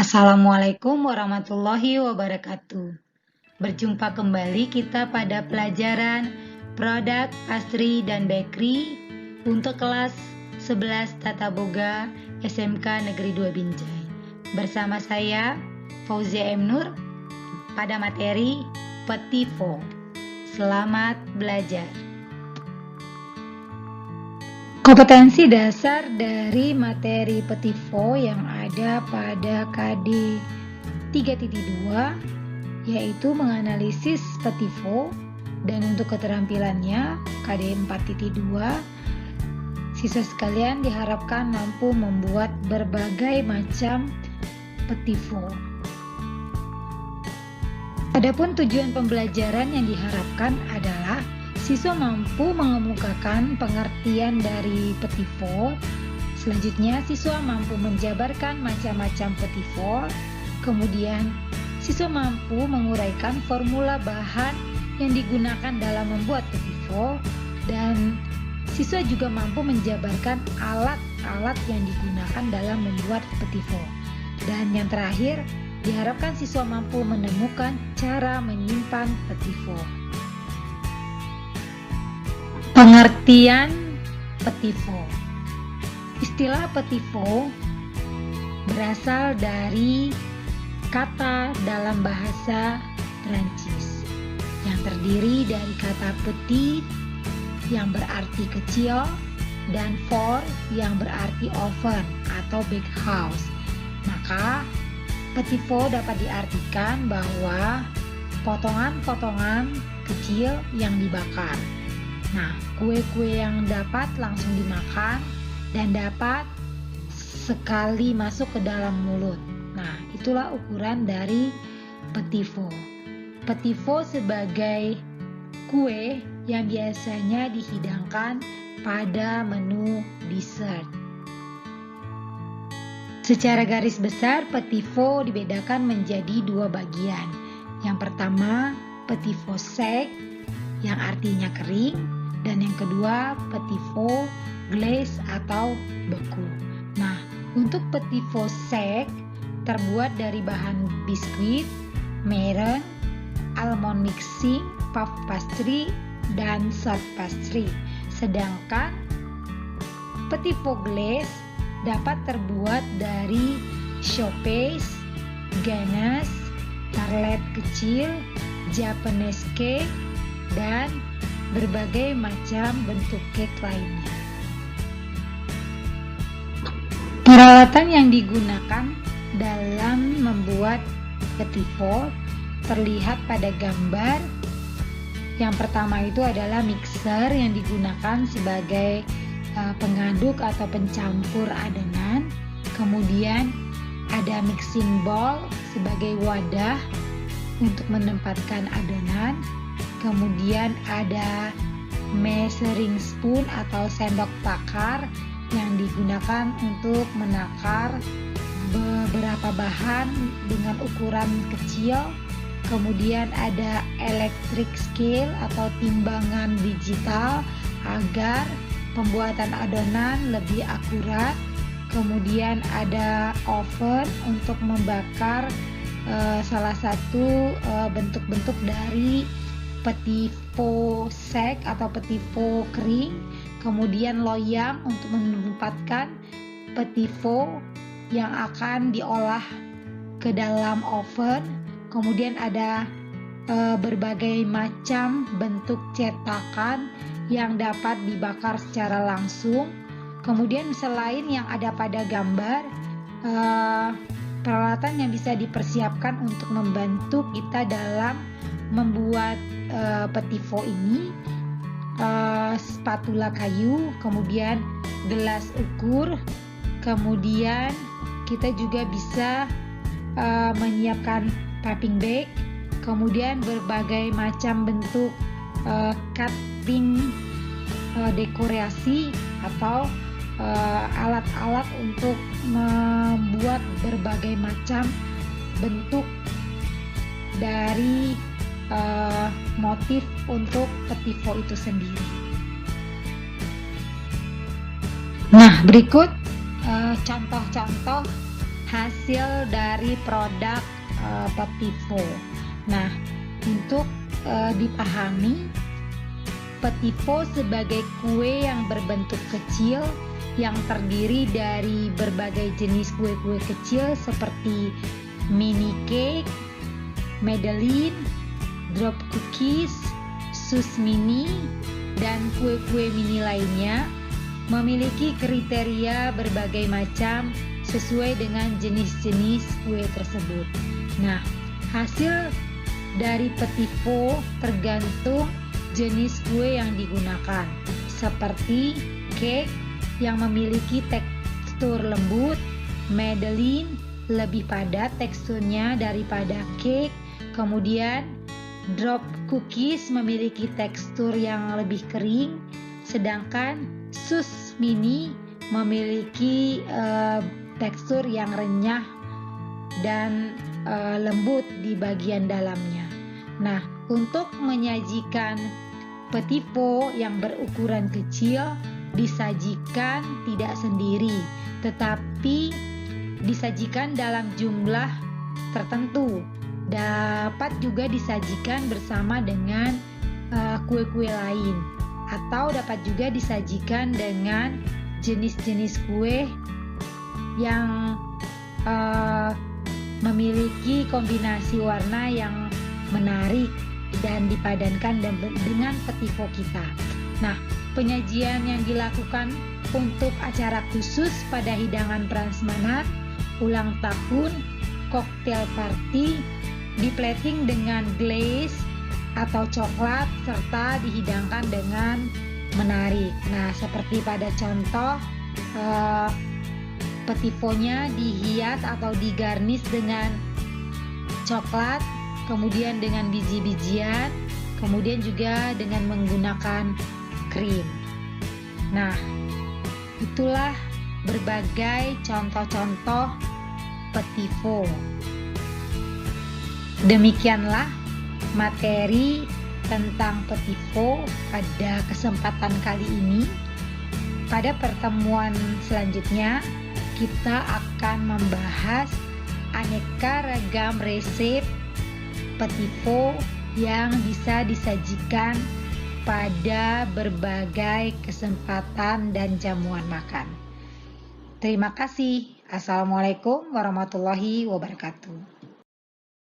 Assalamualaikum warahmatullahi wabarakatuh. Berjumpa kembali kita pada pelajaran Produk Pastry dan Bakery untuk kelas 11 Tata Boga SMK Negeri 2 Binjai. Bersama saya Fauzia M. Nur pada materi Petit Four. Selamat belajar. Kompetensi dasar dari materi Petit Four yang ada pada KD 3.2 yaitu menganalisis Petit Four, dan untuk keterampilannya KD 4.2 siswa sekalian diharapkan mampu membuat berbagai macam Petit Four. Adapun tujuan pembelajaran yang diharapkan adalah siswa mampu mengemukakan pengertian dari Petit Four. Selanjutnya, siswa mampu menjabarkan macam-macam Petit Four. Kemudian, siswa mampu menguraikan formula bahan yang digunakan dalam membuat Petit Four. Dan siswa juga mampu menjabarkan alat-alat yang digunakan dalam membuat Petit Four. Dan yang terakhir, diharapkan siswa mampu menemukan cara menyimpan Petit Four. Pengertian Petit Four. Istilah Petit Four berasal dari kata dalam bahasa Prancis yang terdiri dari kata petit yang berarti kecil dan four yang berarti oven atau bakehouse. Maka Petit Four dapat diartikan bahwa potongan-potongan kecil yang dibakar. Nah, kue-kue yang dapat langsung dimakan dan dapat sekali masuk ke dalam mulut. Nah, itulah ukuran dari Petit Four. Petit Four sebagai kue yang biasanya dihidangkan pada menu dessert. Secara garis besar, Petit Four dibedakan menjadi dua bagian. Yang pertama, Petit Four sec yang artinya kering, dan yang kedua Petit Four glaze atau beku. Nah, untuk Petit Four sec terbuat dari bahan biskuit, meringue, almond mixing, puff pastry, dan soft pastry. Sedangkan Petit Four glaze dapat terbuat dari choupes, ganache, tarlet kecil, Japanese cake, dan berbagai macam bentuk cake lainnya. Peralatan yang digunakan dalam membuat Petit Four terlihat pada gambar. Yang pertama itu adalah mixer yang digunakan sebagai pengaduk atau pencampur adonan. Kemudian ada mixing bowl sebagai wadah untuk menempatkan adonan. Kemudian ada measuring spoon atau sendok takar yang digunakan untuk menakar beberapa bahan dengan ukuran kecil. Kemudian ada electric scale atau timbangan digital agar pembuatan adonan lebih akurat. Kemudian ada oven untuk membakar salah satu bentuk-bentuk dari Petit Four sec atau Petit Four kering. Kemudian loyang untuk menempatkan Petit Four yang akan diolah ke dalam oven. Kemudian ada berbagai macam bentuk cetakan yang dapat dibakar secara langsung. Kemudian selain yang ada pada gambar, peralatan yang bisa dipersiapkan untuk membantu kita dalam membuat Petit Four ini, spatula kayu, kemudian gelas ukur, kemudian kita juga bisa menyiapkan piping bag, kemudian berbagai macam bentuk cutting dekorasi atau alat-alat untuk membuat berbagai macam bentuk dari motif untuk Petit Four itu sendiri. Nah, berikut contoh-contoh hasil dari produk petit four. Nah, untuk dipahami, petit four sebagai kue yang berbentuk kecil yang terdiri dari berbagai jenis kue-kue kecil seperti mini cake, madeleine, drop cookies, sus mini, dan kue-kue mini lainnya memiliki kriteria berbagai macam sesuai dengan jenis-jenis kue tersebut. Nah, hasil dari petit four tergantung jenis kue yang digunakan, seperti cake yang memiliki tekstur lembut, madeleine lebih padat teksturnya daripada cake, kemudian drop cookies memiliki tekstur yang lebih kering, sedangkan sus mini memiliki tekstur yang renyah dan lembut di bagian dalamnya. Nah, untuk menyajikan petit four yang berukuran kecil disajikan tidak sendiri, tetapi disajikan dalam jumlah tertentu. Dapat juga disajikan bersama dengan kue-kue lain, atau dapat juga disajikan dengan jenis-jenis kue yang memiliki kombinasi warna yang menarik dan dipadankan dengan petit four kita. Nah, penyajian yang dilakukan untuk acara khusus pada hidangan prasmanan, ulang tahun, cocktail party, diplating dengan glaze atau coklat serta dihidangkan dengan menarik. Nah, seperti pada contoh petit four-nya dihias atau digarnish dengan coklat, kemudian dengan biji-bijian, kemudian juga dengan menggunakan krim. Nah, itulah berbagai contoh-contoh petit four. Demikianlah materi tentang petit four pada kesempatan kali ini. Pada pertemuan selanjutnya, kita akan membahas aneka ragam resep petit four yang bisa disajikan pada berbagai kesempatan dan jamuan makan. Terima kasih. Assalamualaikum warahmatullahi wabarakatuh.